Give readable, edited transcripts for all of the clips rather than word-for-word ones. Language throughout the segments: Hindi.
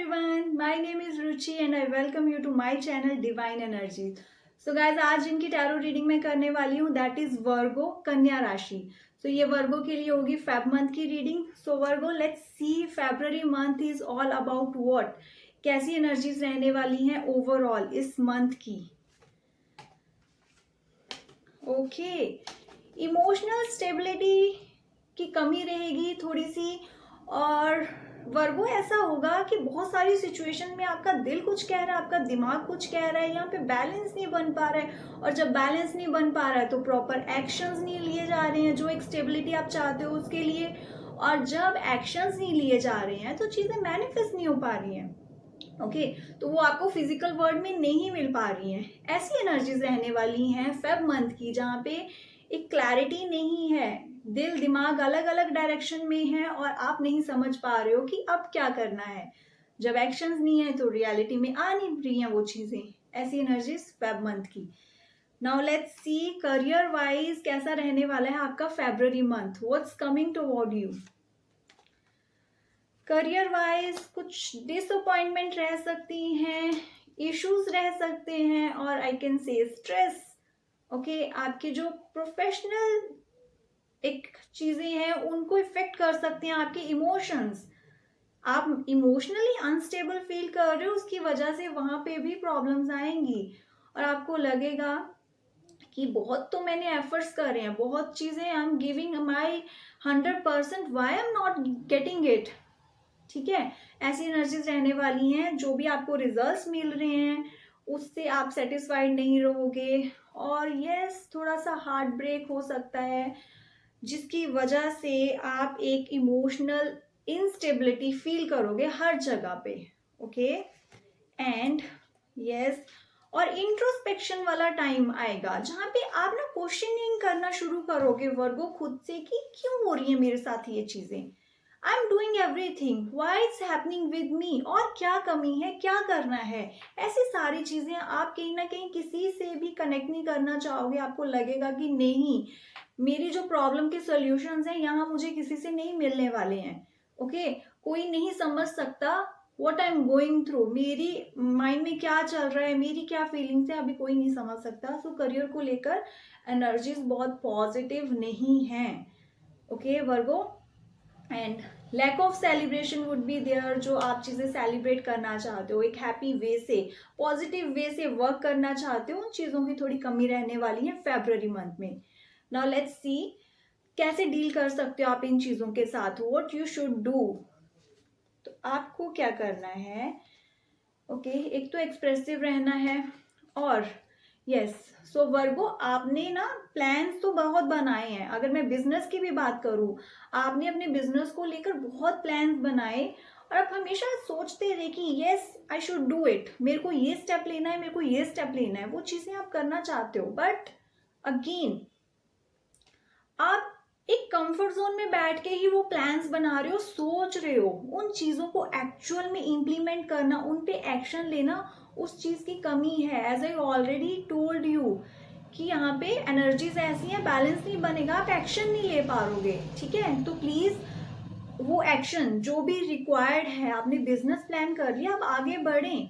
everyone, my name is Ruchi and I welcome you to my channel Divine Energies. So guys, आज जिनकी टैरो रीडिंग में करने वाली हूँ दैट इज वर्गो, कन्या राशि. So ये वर्गो के लिए होगी फेब मंथ की reading. So Virgo, let's see February month is all about what. कैसी एनर्जीज रहने वाली हैं ओवरऑल इस मंथ की. ओके, इमोशनल स्टेबिलिटी की कमी रहेगी थोड़ी सी. और वर्गो ऐसा होगा कि बहुत सारी सिचुएशन में आपका दिल कुछ कह रहा है, आपका दिमाग कुछ कह रहा है, यहाँ पे बैलेंस नहीं बन पा रहा है. और जब बैलेंस नहीं बन पा रहा है तो प्रॉपर एक्शंस नहीं लिए जा रहे हैं जो एक स्टेबिलिटी आप चाहते हो उसके लिए. और जब एक्शंस नहीं लिए जा रहे हैं तो चीज़ें मैनिफेस्ट नहीं हो पा रही हैं. ओके, तो वो आपको फिजिकल वर्ल्ड में नहीं मिल पा रही हैं. ऐसी एनर्जीज रहने वाली हैं फेब मंथ की जहाँ पे एक क्लैरिटी नहीं है. दिल दिमाग अलग अलग डायरेक्शन में है और आप नहीं समझ पा रहे हो कि अब क्या करना है. जब एक्शंस नहीं है तो रियलिटी में आ नहीं रही हैं वो चीज़ें. ऐसी एनर्जीज फेब मंथ की. Now let's C career wise कैसा रहने वाला है आपका February month. What's coming toward you. Career wise कुछ डिसअपॉइंटमेंट रह सकती हैं, इश्यूज रह सकते हैं और आई कैन से स्ट्रेस. ओके, आपके जो प्रोफेशनल एक चीजें हैं उनको इफेक्ट कर सकते हैं आपके इमोशंस. आप इमोशनली अनस्टेबल फील कर रहे हो, उसकी वजह से वहां पे भी प्रॉब्लम्स आएंगी और आपको लगेगा कि बहुत तो मैंने एफर्ट्स कर रहे हैं, बहुत चीजें I am giving my 100%, why I am not getting it. ठीक है, ऐसी एनर्जीज रहने वाली हैं. जो भी आपको रिजल्ट्स मिल रहे हैं उससे आप सेटिस्फाइड नहीं रहोगे और यस थोड़ा सा हार्ट ब्रेक हो सकता है जिसकी वजह से आप एक इमोशनल इंस्टेबिलिटी फील करोगे हर जगह पे. ओके, एंड यस, और इंट्रोस्पेक्शन वाला टाइम आएगा जहाँ पे आप ना क्वेश्चनिंग करना शुरू करोगे वर्गो खुद से कि क्यों हो रही है मेरे साथ ये चीजें. I am doing everything, why it's happening with me, और क्या कमी है, क्या करना है. ऐसी सारी चीजें आप कहीं ना कहीं किसी से भी कनेक्ट नहीं करना चाहोगे. आपको लगेगा कि नहीं, मेरी जो प्रॉब्लम के सॉल्यूशंस हैं यहाँ मुझे किसी से नहीं मिलने वाले हैं. ओके, कोई नहीं समझ सकता what I am going through, मेरी माइंड में क्या चल रहा है, मेरी क्या फीलिंग्स है, अभी कोई नहीं समझ सकता. सो करियर को लेकर एनर्जीज बहुत पॉजिटिव नहीं है. Okay Virgo, and lack of celebration would be there. जो आप चीज़ें सेलिब्रेट करना चाहते हो एक हैप्पी वे से, पॉजिटिव वे से वर्क करना चाहते हो, उन चीज़ों की थोड़ी कमी रहने वाली है फेब्रुअरी मंथ में. नाउ लेट्स सी कैसे डील कर सकते हो आप इन चीज़ों के साथ. What you should do. तो आपको क्या करना है. ओके, एक तो एक्सप्रेसिव रहना है और यस. सो वर्गो, आपने ना प्लान्स तो बहुत बनाए हैं. अगर मैं बिजनेस की भी बात करूं, आपने अपने बिजनेस को लेकर बहुत प्लान्स बनाए और आप हमेशा सोचते रहे कि yes I should do it, मेरे को ये स्टेप लेना है, मेरे को ये स्टेप लेना है. वो चीजें आप करना चाहते हो बट अगेन आप एक कंफर्ट जोन में बैठ के ही वो प्लान्स बना रहे हो, सोच रहे हो. उन चीजों को एक्चुअल में इम्प्लीमेंट करना, उन पे एक्शन लेना, उस चीज की कमी है. As I already told you कि यहाँ पे एनर्जीज ऐसी हैं, बैलेंस नहीं बनेगा, आप एक्शन नहीं ले पाओगे. ठीक है, तो प्लीज वो एक्शन जो भी रिक्वायर्ड है, आपने बिजनेस प्लान कर लिया, आप आगे बढ़ें.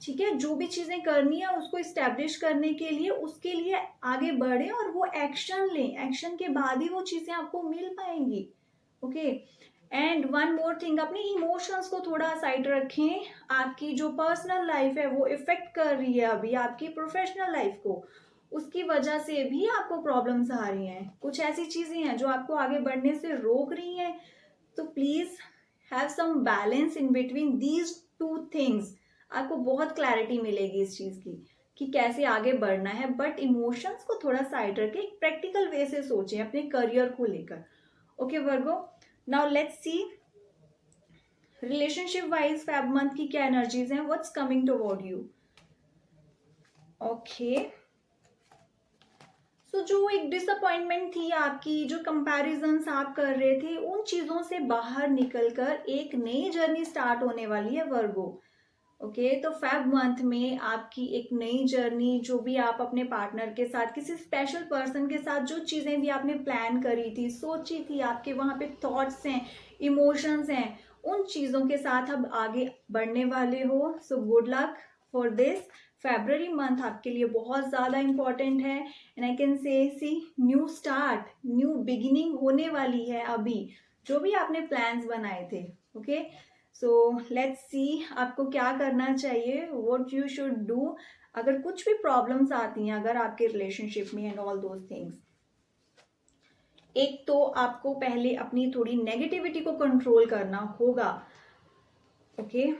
ठीक है, जो भी चीजें करनी है उसको इस्टेब्लिश करने के लिए, उसके लिए आगे बढ़े और वो एक्शन लें. एक्शन के बाद ही वो चीजें आपको मिल पाएंगी. Okay, and one more thing, अपने इमोशंस को थोड़ा साइड रखें. आपकी जो पर्सनल लाइफ है वो इफेक्ट कर रही है अभी आपकी प्रोफेशनल लाइफ को, उसकी वजह से भी आपको प्रॉब्लम्स आ रही हैं. कुछ ऐसी चीजें हैं जो आपको आगे बढ़ने से रोक रही हैं. तो please have some balance in between these two things. आपको बहुत क्लैरिटी मिलेगी इस चीज की कि कैसे आगे बढ़ना है. बट इमोशंस को थोड़ा साइड रखें, एक प्रैक्टिकल वे से सोचें अपने करियर को लेकर. Okay Virgo, now let's see relationship wise Feb month की क्या एनर्जीज हैं. What's coming toward you. Okay, so जो एक डिसअपॉइंटमेंट थी आपकी, जो कंपैरिजंस आप कर रहे थे, उन चीजों से बाहर निकलकर एक नई जर्नी स्टार्ट होने वाली है वर्गो. ओके, तो फेब मंथ में आपकी एक नई जर्नी, जो भी आप अपने पार्टनर के साथ, किसी स्पेशल पर्सन के साथ जो चीजें भी आपने प्लान करी थी, सोची थी, आपके वहां पे थॉट्स हैं, इमोशंस हैं, उन चीज़ों के साथ अब आगे बढ़ने वाले हो। So good luck for this. February month आपके लिए बहुत ज़्यादा इम्पॉर्टेंट है and I can say see new start, new beginning होने वाली है अभी, जो भी आपने प्लान्स बनाए थे। ओके, सो लेट्स सी आपको क्या करना चाहिए, व्हाट यू शुड डू। अगर कुछ भी प्रॉब्लम्स आती हैं अगर आपके रिलेशनशिप में एंड ऑल दोज थिंग्स, एक तो आपको पहले अपनी थोड़ी नेगेटिविटी को कंट्रोल करना होगा। ओके,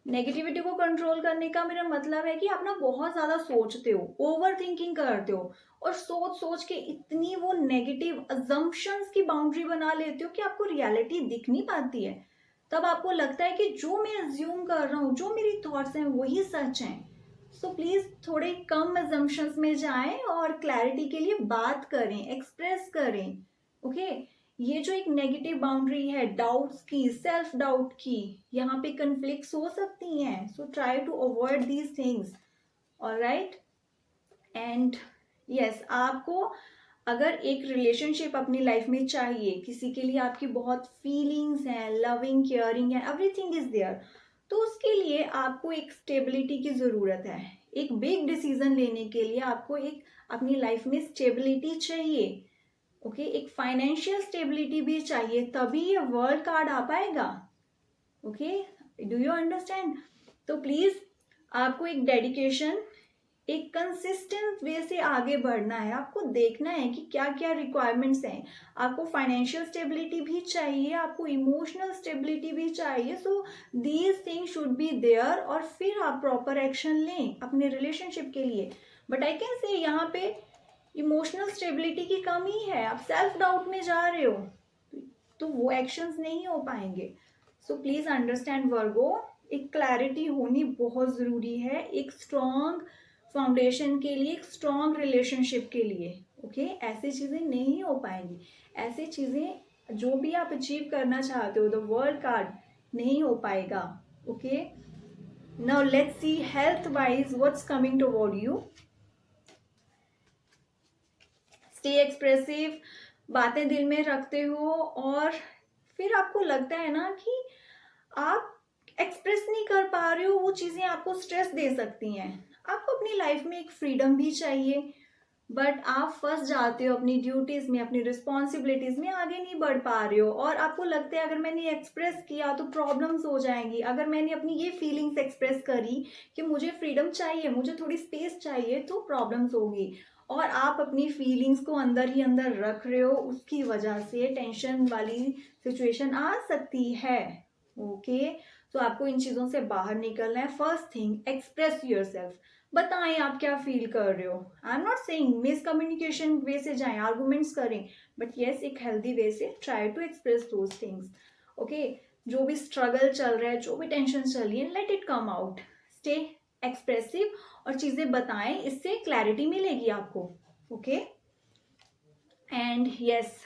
नेगेटिविटी को कंट्रोल करने का मेरा मतलब है कि आप ना बहुत ज्यादा सोचते हो, ओवर थिंकिंग करते हो और सोच सोच के इतनी वो नेगेटिव अजम्पशंस की बाउंड्री बना लेते हो कि आपको रियलिटी दिख नहीं पाती है। तब आपको लगता है कि जो मैं अज्यूम कर रहा हूँ, जो मेरी थॉट्स हैं वही सच हैं। सो प्लीज थोड़े कम अजम्पशंस में जाएं और क्लैरिटी के लिए बात करें, एक्सप्रेस करें। ओके, ये जो एक नेगेटिव बाउंड्री है डाउट्स की, सेल्फ डाउट की, यहाँ पे कन्फ्लिक्ट्स हो सकती हैं। So try to avoid these things, alright. And yes, आपको अगर एक रिलेशनशिप अपनी लाइफ में चाहिए, किसी के लिए आपकी बहुत फीलिंग्स हैं, लविंग, केयरिंग है, एवरीथिंग इज देयर, तो उसके लिए आपको एक स्टेबिलिटी की ज़रूरत है। एक बिग डिसीजन लेने के लिए आपको एक अपनी लाइफ में स्टेबिलिटी चाहिए। ओके, एक फाइनेंशियल स्टेबिलिटी भी चाहिए, तभी ये वर्ल्ड कार्ड आ पाएगा। Okay, do you understand? तो प्लीज आपको एक डेडिकेशन, एक कंसिस्टेंट वे से आगे बढ़ना है। आपको देखना है कि क्या क्या रिक्वायरमेंट्स हैं। आपको फाइनेंशियल स्टेबिलिटी भी चाहिए, आपको इमोशनल स्टेबिलिटी भी चाहिए। So these things should be there और फिर आप प्रॉपर एक्शन लें अपने रिलेशनशिप के लिए। बट आई कैन से यहाँ पे इमोशनल स्टेबिलिटी की कमी है, आप सेल्फ डाउट में जा रहे हो, तो वो एक्शंस नहीं हो पाएंगे। सो प्लीज अंडरस्टैंड वर्गो, एक क्लैरिटी होनी बहुत ज़रूरी है एक स्ट्रॉन्ग फाउंडेशन के लिए, एक स्ट्रॉन्ग रिलेशनशिप के लिए। ओके, ऐसी चीज़ें नहीं हो पाएंगी। ऐसी चीज़ें जो भी आप अचीव करना चाहते हो, द वर्ल्ड कार्ड नहीं हो पाएगा। Okay, now let's C health wise what's coming toward you. Stay expressive, बातें दिल में रखते हो और फिर आपको लगता है ना कि आप एक्सप्रेस नहीं कर पा रहे हो, वो चीज़ें आपको स्ट्रेस दे सकती हैं। आपको अपनी लाइफ में एक फ्रीडम भी चाहिए, बट आप फंस जाते हो अपनी ड्यूटीज में, अपनी रिस्पॉन्सिबिलिटीज में आगे नहीं बढ़ पा रहे हो और आपको लगता है अगर मैंने एक्सप्रेस किया तो प्रॉब्लम्स हो जाएंगी। अगर मैंने अपनी ये फीलिंग्स एक्सप्रेस करी कि मुझे फ्रीडम चाहिए, मुझे थोड़ी स्पेस चाहिए, तो प्रॉब्लम्स होगी और आप अपनी फीलिंग्स को अंदर ही अंदर रख रहे हो, उसकी वजह से टेंशन वाली सिचुएशन आ सकती है। ओके, तो आपको इन चीज़ों से बाहर निकलना है। फर्स्ट थिंग, एक्सप्रेस योरसेल्फ, बताएं आप क्या फील कर रहे हो। I am not saying miscommunication way से जाएं, आर्गुमेंट्स करें, बट येस एक हेल्दी वे से try to express those things. Okay, जो भी स्ट्रगल चल रहा है, जो भी टेंशन चल रही है, let it come out, stay expressive और चीज़ें बताएं, इससे क्लैरिटी मिलेगी आपको। ओके, एंड यस,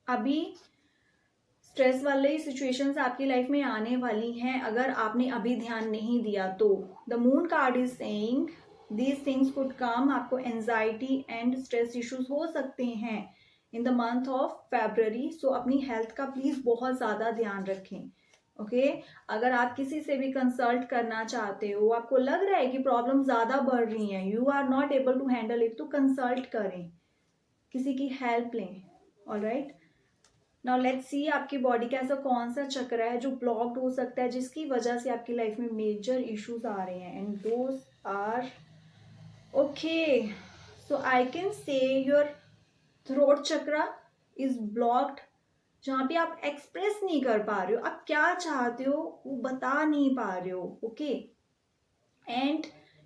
अभी स्ट्रेस वाली सिचुएशंस आपकी लाइफ में आने वाली हैं अगर आपने अभी ध्यान नहीं दिया तो। The moon card is saying these things could come, आपको एंजाइटी एंड स्ट्रेस इश्यूज हो सकते हैं in the month of February. So अपनी हेल्थ का प्लीज बहुत ज़्यादा ध्यान रखें। ओके, अगर आप किसी से भी कंसल्ट करना चाहते हो, आपको लग रहा है कि प्रॉब्लम ज़्यादा बढ़ रही हैं, you are not able to handle it, तो कंसल्ट करें, किसी की हेल्प लें। ऑलराइट, नाउ लेट्स सी आपकी बॉडी का ऐसा कौन सा चक्र है जो ब्लॉक्ड हो सकता है, जिसकी वजह से आपकी लाइफ में मेजर इश्यूज आ रहे हैं। And those are okay, so I can say your throat chakra is blocked, जहाँ पे आप एक्सप्रेस नहीं कर पा रहे हो, आप क्या चाहते हो वो बता नहीं पा रहे हो। Okay, and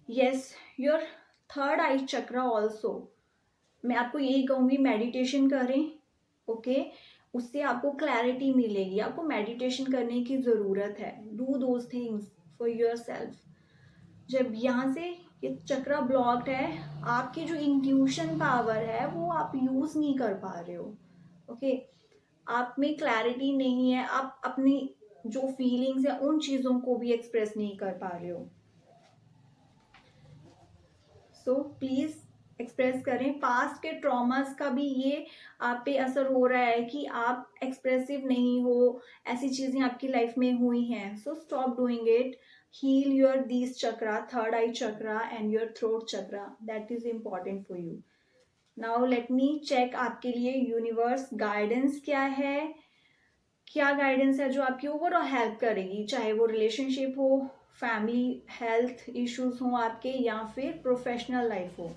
yes your third eye chakra also, मैं आपको यही कहूँगी मेडिटेशन करें। ओके, उससे आपको क्लैरिटी मिलेगी, आपको मेडिटेशन करने की ज़रूरत है। Do those things for your self. जब यहाँ से ये चक्रा ब्लॉक्ड है, आपकी जो इंट्यूशन पावर है वो आप यूज़ नहीं कर पा रहे हो। ओके, आप में क्लैरिटी नहीं है, आप अपनी जो फीलिंग्स है उन चीज़ों को भी एक्सप्रेस नहीं कर पा रहे हो। सो प्लीज़ एक्सप्रेस करें। पास्ट के ट्रॉमास का भी ये आप पे असर हो रहा है कि आप एक्सप्रेसिव नहीं हो, ऐसी चीजें आपकी लाइफ में हुई हैं। So stop doing it. Heal your these chakra, third eye chakra and your throat chakra, that is important for you. Now let me check आपके लिए यूनिवर्स गाइडेंस क्या है, क्या गाइडेंस है जो आपकी ओवरऑल हेल्प करेगी, चाहे वो रिलेशनशिप हो, फैमिली हेल्थ इश्यूज हो आपके, या फिर प्रोफेशनल लाइफ हो।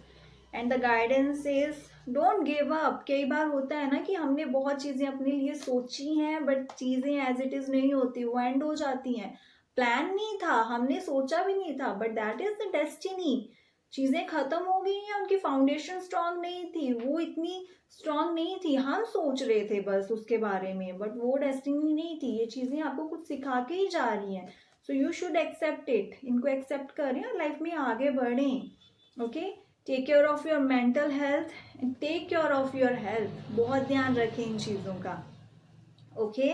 And the guidance is don't give up. कई बार होता है ना कि हमने बहुत चीजें अपने लिए सोची हैं बट चीजें एज इट इज नहीं होती, वो एंड हो जाती हैं। प्लान नहीं था, हमने सोचा भी नहीं था, but that is the destiny. चीजें खत्म हो गई हैं, उनकी फाउंडेशन स्ट्रांग नहीं थी, वो इतनी स्ट्रांग नहीं थी, हम सोच रहे थे बस उसके बारे में, बट वो डेस्टिनी नहीं थी। ये चीजें आपको कुछ सिखा के ही जा रही हैं। So you should accept it, इनको एक्सेप्ट करें और लाइफ में आगे बढ़ें। Okay, take care of your mental health and take care of your health. बहुत ध्यान रखें इन चीज़ों का। Okay,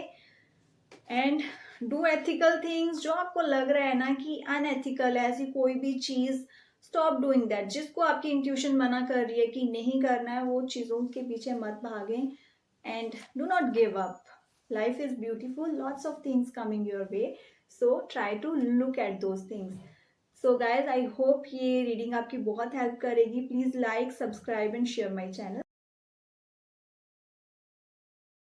and do ethical things. जो आपको लग रहा है ना कि अनएथिकल है ऐसी कोई भी चीज़, स्टॉप डूइंग दैट। जिसको आपकी इंट्यूशन मना कर रही है कि नहीं करना है, वो चीज़ों के पीछे मत भागें। And do not give up. Life is beautiful, lots of things coming your way, so try to look at those things. So guys, I hope ये रीडिंग आपकी बहुत हेल्प करेगी। Please like, subscribe and share my channel.